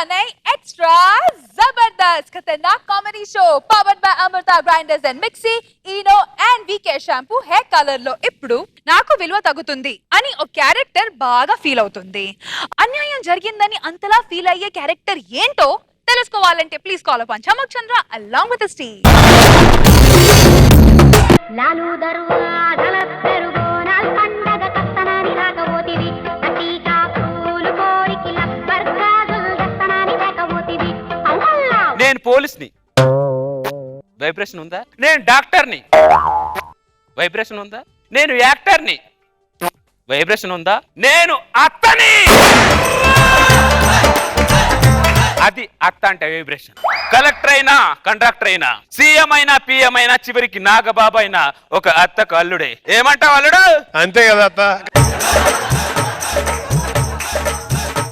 नई एक्स्ट्रा जबरदस्त खतरनाक comedy show powered by Amrutha grinders and mixie Eno and VK shampoo hair colour లో ఇప్పుడు నాకు విలువ తగ్గుతుంది అని ఒక క్యారెక్టర్ బాగా ఫీల్ అవుతుంది. అన్యాయం జరిగిందని అంతలా ఫీల్ అయ్యే క్యారెక్టర్ ఏంటో తెలుసుకోవాలంటే please call upon Chamak Chandra along with స్టీ. లాలు దర్వాజల పెరుగోనాల్ పండగ కత్తనాని రాకపోతివి అటీకా పూలు కోరికి లబ్బర్ గాజులు దస్తనాని రాకపోతివి. నేను పోలీస్ని, వైబ్రేషన్ ఉందా? నేను డాక్టర్ని, వైబ్రేషన్ ఉందా? నేను యాక్టర్ని, వైబ్రేషన్ ఉందా? నేను అత్తని, అది అత్త అంటే వైబ్రేషన్. కలెక్టర్ అయినా కండక్టర్ అయినా సీఎం అయినా పిఎం అయినా చివరికి నాగబాబు అయినా ఒక అత్తకు అల్లుడే. ఏమంటావు అల్లుడు? అంతే కదా అత్త.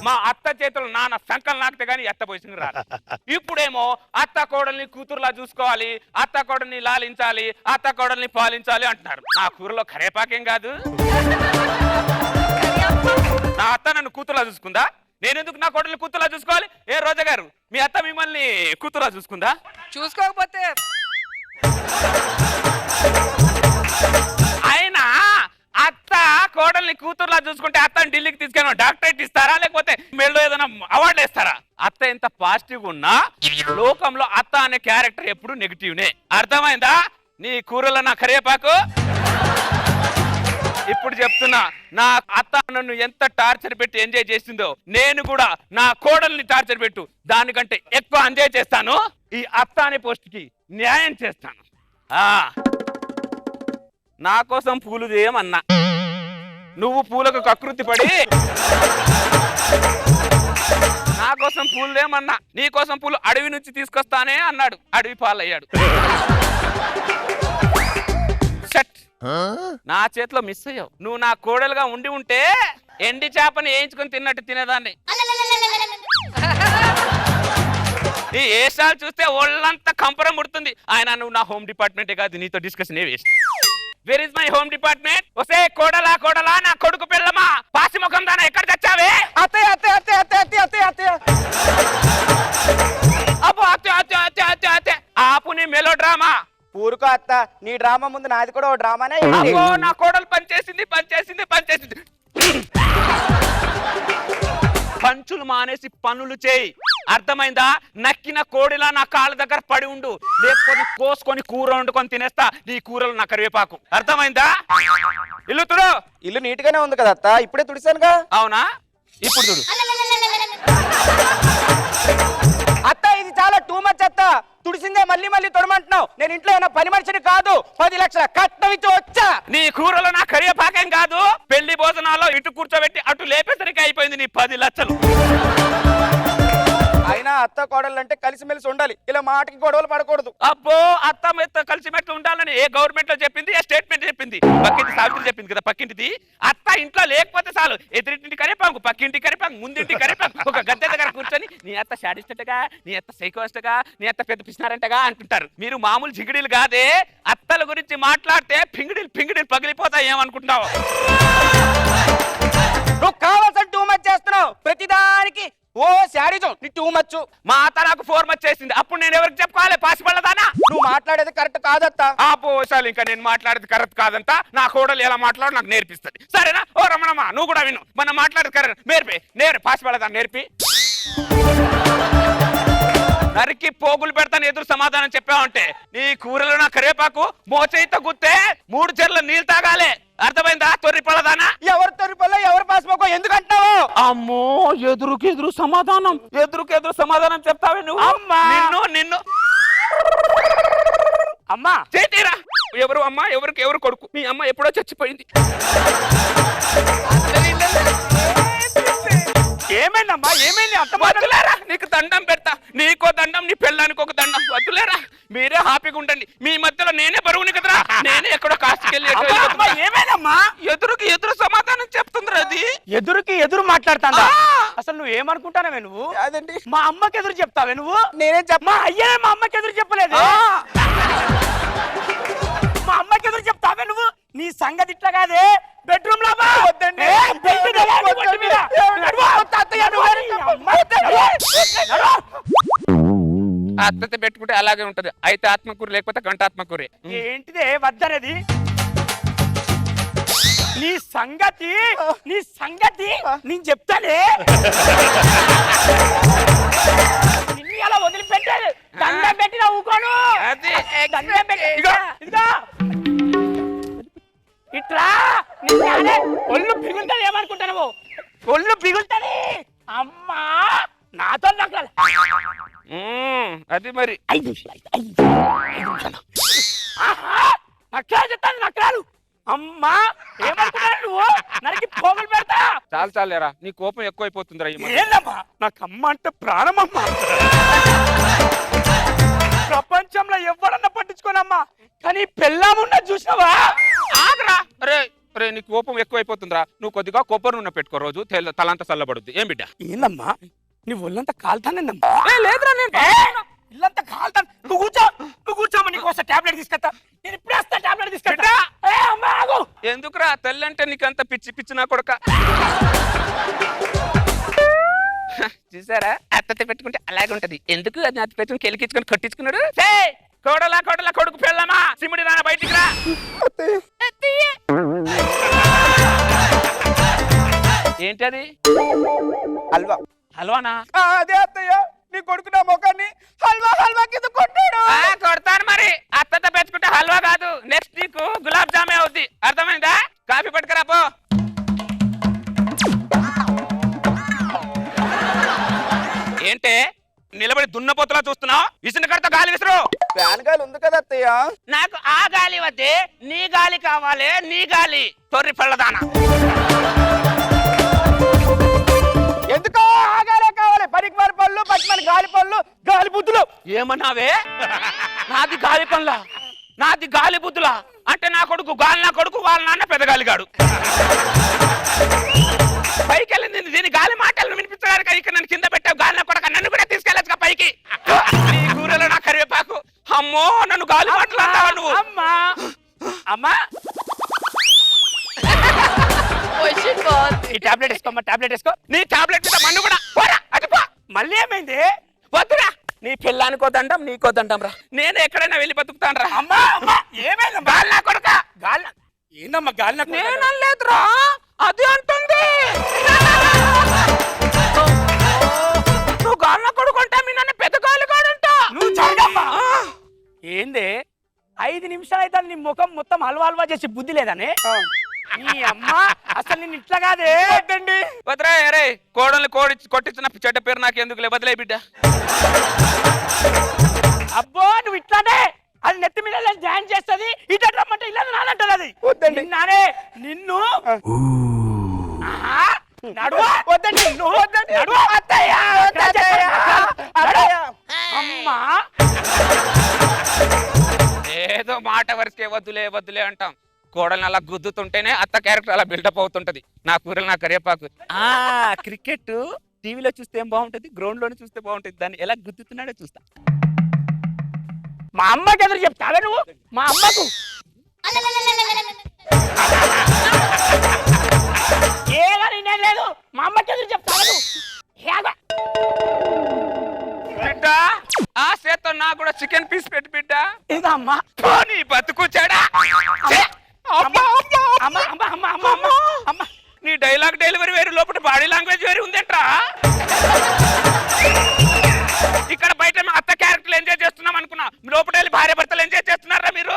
మా అత్త చేతులు నాన్న సంకల్ నాకితే గానీ అత్త పోయి రాదు. ఇప్పుడేమో అత్త కోడల్ని కూతురులా చూసుకోవాలి, అత్త కోడల్ని లాలించాలి, అత్త కోడల్ని పాలించాలి అంటున్నారు. నా కూరలో కరేపాకేం కాదు. నా అత్త నన్ను కూతురులా చూసుకుందా? నేను ఎందుకు నా కోడల్ని కూతురులా చూసుకోవాలి? ఏ రోజా గారు, మీ అత్త మిమ్మల్ని కూతురులా చూసుకుందా? చూసుకోకపోతే అయినా అత్త కోడల్ని కూతురులా చూసుకుంటే అత్తని ఢిల్లీకి తీసుకెళ్ళి డాక్టరేట్ ఇస్తారా, లేకపోతే మెల్లో ఏదైనా అవార్డు ఇస్తారా? అత్త ఎంత పాజిటివ్ ఉన్నా లోకంలో అత్త అనే క్యారెక్టర్ ఎప్పుడు నెగిటివ్నే. అర్థమైందా? నీ కూరలో నా కరివేపాకు. ఇప్పుడు చెప్తున్నా, నా అత్త నన్ను ఎంత టార్చర్ పెట్టి ఎంజాయ్ చేసిందో నేను కూడా నా కోడల్ని టార్చర్ పెట్టు దానికంటే ఎక్కువ ఎంజాయ్ చేస్తాను. ఈ అత్త అనే పోస్ట్ కి న్యాయం చేస్తాను. నా కోసం పూలు చేయమన్నా, నువ్వు పూలకు కకృతి పడి నా కోసం పూలు చేయమన్నా, నీ కోసం పూలు అడవి నుంచి తీసుకొస్తానే అన్నాడు, అడవి పాలయ్యాడు. నా చేతిలో మిస్ అయ్యావు. నువ్వు నా కోడలుగా ఉండి ఉంటే ఎండి చేపని వేయించుకొని తిన్నట్టు తినేదాన్ని. ఈ ఏషాలు చూస్తే ఒళ్ళంతా కంపరం ముడుతుంది. ఆయన నువ్వు నా హోమ్ డిపార్ట్మెంటే కాదు, నీతో discussion A waste. Where is my home department? ఒసే కోడలా కోడలా, నా కొడుకు పిల్లమా, పాసి ముఖం దానా, ఎక్కడ తెచ్చావే? అత్తయ్య అత్తయ్య అత్తయ్య అత్తయ్య అత్తయ్య అత్తయ్య అబ్బో అత్తయ్య అత్తయ్య అత్తయ్య అత్తయ్య అత్తయ్య ఆపు నీ మెలో డ్రామా. ఊరుకో అత్త, నీ డ్రామా ముందు నాది కూడా ఓ డ్రామానే. అబ్బో నా కోడలు పనిచేసింది పనిచేసింది పనిచేసింది. పంచులు మానేసి పనులు చేయి, అర్థమైందా? నక్కిన కోడిలా నా కాళ్ళ దగ్గర పడి ఉండు, లేకపోతే కోసుకొని కూర వండుకొని తినేస్తా నీ కూరలు నా కరివేపాకు. అర్థమైందా? ఇల్లు తుడు. ఇల్లు నీట్ గానే ఉంది కదా అత్త, ఇప్పుడే తుడిసానుగా. అవునా? ఇప్పుడు చూడు అత్త, ఇది చాలా టూ మచ్ అత్త. తుడిసిందే మళ్ళీ మళ్ళీ తొడమంటున్నావు. నేను ఇంట్లో ఏమైనా పని మనిషిని కాదు, 10 లక్షల కట్నం ఇచ్చి వచ్చా. నీ కూరలో నా కరివేపాకేం కాదు. పెళ్లి భోజనాల్లో ఇటు కూర్చోబెట్టి అటు లేపేసరికి అయిపోయింది నీ 10 లక్షలు. అయినా అత్త కోడలు అంటే కలిసిమెలిసి ఉండాలి, ఇలా మాటకి గొడవలు పడకూడదు. అబ్బో అత్త మెత్త కలిసిమెట్లు ఉండాలని ఏ గవర్నమెంట్ లో చెప్పింది, ఏ స్టేట్మెంట్ చెప్పింది? పక్కింటి సావిత్రి చెప్పింది కదా, పక్కింటిది. అత్త ఇంట్లో లేకపోతే చాలు, ఎదురింటి కరివేపాకు, పక్కింటి కరివేపాకు, ముందింటి కరివేపాకు, ఒక గద్దె దగ్గర కూర్చొని నీ అత్త షాడిస్టగా, నీ అత్త సైకోస్టగా, నీ అత్త పెద్ద పిసినారంటగా అంటుంటారు. మీరు మామూలు జిగిడీలు కాదే. అత్తల గురించి మాట్లాడితే పింగిడీలు పగిలిపోతాయి. ఏమనుకుంటున్నావు? నువ్వు కావాల్సిన టూ మచ్ చేస్తున్నావు ప్రతిదానికి. ఓ శారీజం నీ టూ మచ్. మా అత్త నాకు 4 మచ్ చేసింది. అప్పుడు నేను ఎవరికి చెప్పుకోవాలి? పాసిపడదానా? నువ్వు మాట్లాడేది కరెక్ట్ కాదత్త. ఆ పోసాలు ఇంకా నేను మాట్లాడేది కరెక్ట్ కాదంట. నా కోడలు ఎలా మాట్లాడు నాకు నేర్పిస్తుంది. సరేనా? ఓ రమణమ్మ, నువ్వు కూడా విను. మనం మాట్లాడేది కరెక్ట్ నేర్పి పాసిపడదా నేర్పి. నరికి పోగులు పెడతాను ఎదురు సమాధానం చెప్పావంటే నీ కూరలో నా కరివేపాకు మోచేయితో గుత్తే 3 చెర్ల నీళ్ళు తాగాలి. అర్థమైందా? తొర్రి పడదానా? ఎవరు తొరిపల్లో ఎవరు పాసిపోకో ఎందుకంటావు? అమ్మో ఎదురుకెదురు సమాధానం చెప్తావే నువ్వు. అమ్మా నిన్ను అమ్మా చేతిరా. ఎవరు అమ్మ, ఎవరు కొడుకు? మీ అమ్మ ఎప్పుడో చచ్చిపోయింది. ఏమైందమ్మా? ఏమైంది? అంత వద్దులేరా, నీకు దండం పెడతా. నీకో దండం, నీ పెళ్ళానికి ఒక దండం. వద్దులేరా, మీరే హ్యాపీగా ఉండండి. మీ మధ్యలో నేనే బరువుని కదరా, నేనే ఎక్కడో కాస్ట్కెళ్ళి. ఏమైందమ్మా? ఎదురు సమాధానం చెప్తుందిరా అది. ఎదురుకి ఎదురు మాట్లాడుతాందా? అసలు నువ్వు ఏమనుకుంటానవే? నువ్వు అదండి మా అమ్మకి ఎదురు చెప్తావే నువ్వు? నేనేం చెప్పా? అయ్యే మా అమ్మకి ఎదురు చెప్పలేదు. మా అమ్మకి ఎదురు చెప్తావే నువ్వు? నీ సంగతి ఇట్లా కాదే. బెడ్రూమ్ లో వద్దండి. అత్తతో పెట్టుకుంటే అలాగే ఉంటది. అయితే ఆత్మకూర లేకపోతే గంట ఆత్మకూరే. ఏంటిదే వద్దనేది? నీ సంగతి నేను చెప్తానే. నిన్ను అలా వదిలిపెట్టాలి. దండం పెట్టిన ఊకోను. అది దండం పెట్టి ఇదిగో ఇట్లా నిన్నే ఒళ్ళు పిగులుతుంది. ఏమనుకుంటావు? ఒళ్ళు పిగులుతుంది. అమ్మా నాతో నక్కలు. అది మరి 5 నిమిషాలు నక్కలు చెప్తాను. నక్కలు అమ్మా ఏమనుకున్నావు నువ్వు? నరికి పోగులు పెడతా. చాలేరా, నీ కోపం ఎక్కువైపోతుందిరా. ఏందమ్మా నాకు అమ్మ అంటే ప్రాణమమ్మా. ప్రపంచంలో ఎవరన్నా పట్టించుకోనమ్మా, కానీ పెళ్ళామున్నా చూసినావా? ఆగరా. అరే నీ కోపం ఎక్కువైపోతుందిరా. నువ్వు కొద్దిగా కొబ్బరి నూనె పెట్టుకో, రోజు తలంతా చల్లబడుద్ది. ఏం బిడ్డ? ఏందమ్మా నీ ఒళ్ళంతా కాలుతానమ్మా. లేదురా నేను ఇల్లంతా కాలుతాను. నువ్వు కూర్చోమ్మా. నీకోసం టాబ్లెట్ తీసుకొస్తా. నేను ఇప్పుడే వస్తా. టాబ్లెట్ తీసుకెళ్తా. ఎందుకురా తల్లి అంటే నీకంత పిచ్చి నా కొడుక. చూసారా, అత్తతో పెట్టుకుంటే అలాగే ఉంటది. ఎందుకు అది అత్త పెట్టుకుని కెలికించుకొని కొట్టించుకున్నాడు. కోడలా కొడుకు పెళ్ళమా, సిమ్మిడి నాన్న బయటికి రా. ఏంటది? హల్వానా? అదే అత్తయ్య, నీ కొడుకు నా ముఖాన్ని హల్వా కింద కొట్టాడు. కొడతాను మరి. అత్తతో పెట్టుకుంటే హల్వా కాదు, నెక్స్ట్ నీకు గులాబ్ జామే అవుద్ది. అర్థమైందా? కాఫీ పట్టుకురా పో. ఏంటే నిలబడి దున్నపోతులా చూస్తున్నావు? విసిన కడతా గాలి విసురు. ఫ్యాన్ గాలి ఉంది కదా అత్తయ్య. నాకు ఆ గాలి వద్దే, నీ గాలి కావాలి. నీ గాలి తొర్రి పళ్ళదానా. ఎందుకో ఆగాలే కావాలి. పనికి మరి పళ్ళు, పచ్చి గాలి పళ్ళు, గాలి బుద్ధులు. ఏమన్నావే? నాది గాలి పనుల, నాది గాలి బుద్ధులా? అంటే నా కొడుకు వాళ్ళ నాన్న పెద్దగాలిగాడు. పైకి వెళ్ళింది దీని గాలి మాటలను వినిపించడానికి. ఇక్కడ నన్ను కింద పెట్టావు. గాలి నా కొడుకు, నన్ను కూడా తీసుకెళ్ళచ్చుగా పైకి. నీ కూరలో నా కరివేపాకు. అమ్మో నన్ను గాలి మాటలు అంటావా నువ్వు? అమ్మా ఈ టాబ్లెట్ వేసుకోమ్మా. టాబ్లెట్ వేసుకో. నీ టాబ్లెట్ మీద మన్ను కూడా పోరా. అది పో. మళ్ళీ ఏమైంది? వద్దురా. నీ పిల్లానికో దండం, నీకో దండం రా. నేను ఎక్కడైనా వెళ్ళి బతుకుతాను రా. అమ్మా ఏమైంది? గాలి నా కొడుక. గాలి ఏందమ్మా గాలి? నేనలేదురా, అది అంటుంది. నువ్వు గాలి నా కొడుకు అంటే మీ నాన్న పెద్ద గాలిగాడంట. నువ్వు జరగమ్మా. ఏంది 5 నిమిషాలు అయితే నీ ముఖం మొత్తం హల్వా చేసి బుద్ధి లేదని? నీ అమ్మ అసలు నేను ఇట్లా కాదే. వదరా. అరే కోడల్ని కొట్టించిన చెడ్డ పేరు నాకు ఎందుకు? వదిలే బిడ్డ. అబ్బో నువ్వు ఇట్లానే అది నెత్తి మీద జాయిన్ చేస్తుంది. ఇట్లా రమ్మంటే ఇలా నానంటది. అది వద్దండి నానే నిన్ను. అమ్మా ఏదో మాట వరకే వద్దులే అంటాం. కోడల్ని అలా గుద్దుతుంటేనే అత్త క్యారెక్టర్ అలా బిల్డప్ అవుతుంటది. నా కూరలు నా కరివేపాకు. క్రికెట్ టీవీలో చూస్తే ఏం బాగుంటది, గ్రౌండ్ లోనే చూస్తే బాగుంటది. దాన్ని ఎలా గుద్దుతున్నాడో చూస్తా. మా అమ్మకి ఎదురు చెప్తావే నువ్వు? మా అమ్మకు లేదు. మా అమ్మకి ఎదురు చెప్తావే నువ్వు? బిడ్డ ఆ చేత్తో నాకు కూడా చికెన్ పీస్ పెట్టి బిడ్డ. ఇదమ్మా నీ బతుకుచ్చాడా? నీ డైలాగ్ డెలివరీ వేరు, లోపల బాడీ లాంగ్వేజ్ వేరు ఉందేంట్రా? ఇక్కడ బయట అత్త క్యారెక్టర్లు ఎంజాయ్ చేస్తున్నాం అనుకున్నా, లోపల వెళ్ళి భార్య భర్తలు ఎంజాయ్ చేస్తున్నారా మీరు?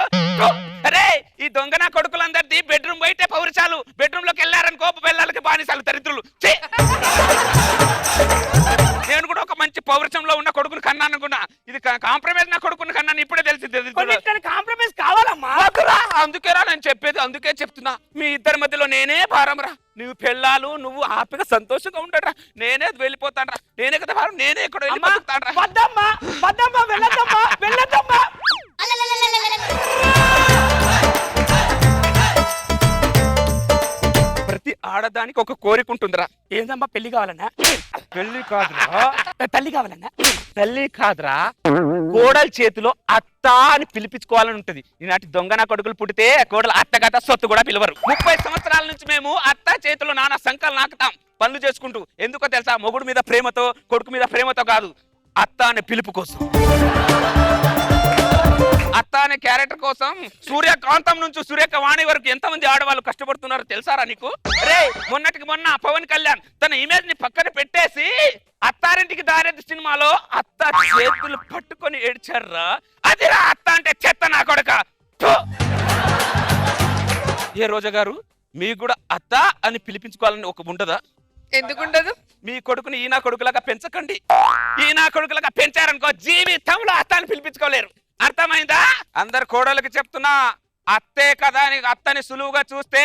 అరే ఈ దొంగ నా కొడుకులందరిది బెడ్రూమ్ బయటే పౌరుషాలు. బెడ్రూమ్ లోకి వెళ్ళారనుకో పిల్లలకి బానిసాలు, దరిద్రులు. నేను కూడా ఒక మంచి పౌరుషంలో ఉన్న కొడుకుని కన్నా అనుకున్నా. ఇది కాంప్రమైజ్ నా కొడుకుని కన్నాను ఇప్పుడే తెలిసింది. కాంప్రమైజ్ కావాలమ్మా. అందుకేరా నేను చెప్పేది, అందుకే చెప్తున్నా. మీ ఇద్దరి మధ్యలో నేనే భారం రా. నువ్వు పెళ్ళాలు నువ్వు హ్యాపీగా సంతోషంగా ఉండరా. నేనే వెళ్ళిపోతాను రా. నేనే కదా భారం. నేనే ఇక్కడ వెళ్ళిపోతాను రా. వెళ్ళద్దమ్మా. ప్రతి ఆడదానికి ఒక కోరిక ఉంటుందిరా. ఏందమ్మా పెళ్లి కావాలన్నా? పెళ్లి కాదురా, తల్లి కావాలన్నా? తల్లి కాదురా, కోడల చేతిలో అత్త అని పిలిపించుకోవాలని ఉంటది. ఈనాటి దొంగ నా కొడుకులు పుట్టితే కోడలు అత్తగత సొత్తు కూడా పిలవరు. 30 సంవత్సరాల నుంచి మేము అత్త చేతిలో నానా సంకలు నాకుతాం పనులు చేసుకుంటూ. ఎందుకో తెలుసా? మొగుడు మీద ప్రేమతో, కొడుకు మీద ప్రేమతో కాదు, అత్త అనే పిలుపు కోసం. అత్త అనే క్యారెక్టర్ కోసం సూర్యకాంతం నుంచి సూర్యకవాణి వరకు ఎంతమంది ఆడవాళ్ళు కష్టపడుతున్నారో తెలుసారా నీకు? రే మొన్నటికి మొన్న పవన్ కళ్యాణ్ తన ఇమేజ్ ని పక్కన పెట్టేసి అత్తారింటికి దారేది సినిమాలో అత్త చేతులు పట్టుకొని ఏడ్చారా. అదిరా అత్త అంటే చెత్త నా కొడక. ఫు! ఏ రోజా గారు మీకు కూడా అత్త అని పిలిపించుకోవాలని ఒక ఉండదా? ఎందుకుండదు? మీ కొడుకుని ఈనా కొడుకులాగా పెంచకండి. ఈనా కొడుకులాగా పెంచారనుకో జీవితంలో అత్త అని పిలిపించుకోలేరు. అర్థమైందా? అందరు కోడలకి చెప్తున్నా, అత్తే కదా అని అత్తని సులువుగా చూస్తే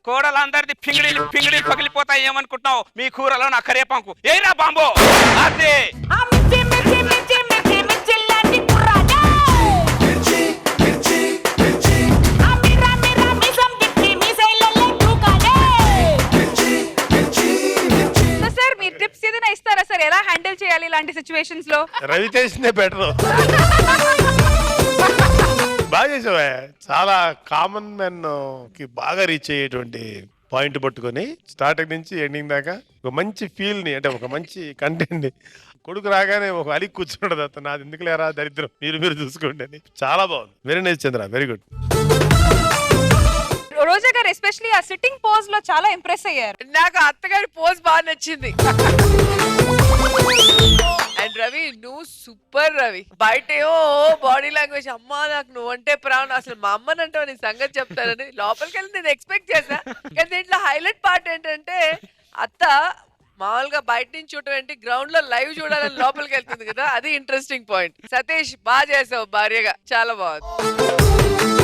కోడలందరిది పింగిడి పగిలిపోతాయి. ఏమనుకుంటున్నావు? మీ కూరలో నా కరేపాంకు ఏరా బాంబో. అదే సార్ మీరు టిప్స్ ఏదైనా ఇస్తారా సార్, ఎలా హ్యాండిల్ చేయాలి ఇలాంటి సిచ్యువేషన్స్ లో? రవితేజ్నే బెటర్. బాగా చేసావా. చాలా కామన్ మెన్ కి బాగా రీచ్ అయ్యేటువంటి పాయింట్ పట్టుకొని స్టార్టింగ్ నుంచి ఎండింగ్ దాకా ఒక మంచి ఫీల్ ని, అంటే ఒక మంచి కంటెంట్ ని, కొడుకు రాగానే ఒక అలిగి కూర్చున్నాడు అతను, నాది ఎందుకు లేరా దరిద్రం, మీరు చూసుకోండి అని. చాలా బాగుంది. వెరీ నైస్ చంద్ర, వెరీ గుడ్. రోజా గారు ఎస్పెషల్లీ ఆ సిట్టింగ్ పోజ్ లో చాలా ఇంప్రెస్ అయ్యారు. నాకు అత్తగారి పోజ్ బాగా నచ్చింది. అండ్ రవి నువ్వు సూపర్ రవి. బయటేమో బాడీ లాంగ్వేజ్, అమ్మా నాకు నువ్వంటే ప్రాణం, అసలు మా అమ్మని అంటే నీ సంగతి చెప్తానని లోపలికి వెళ్ళి నేను ఎక్స్పెక్ట్ చేశా. కానీ దీంట్లో హైలైట్ పార్ట్ ఏంటంటే అత్త మామూలుగా బయట నుంచి చూడటం ఏంటి, గ్రౌండ్ లో లైవ్ చూడాలని లోపలికి వెళ్తుంది కదా, అది ఇంట్రెస్టింగ్ పాయింట్. సతీష్ బాగా చేసావు భార్యగా, చాలా బాగుంది.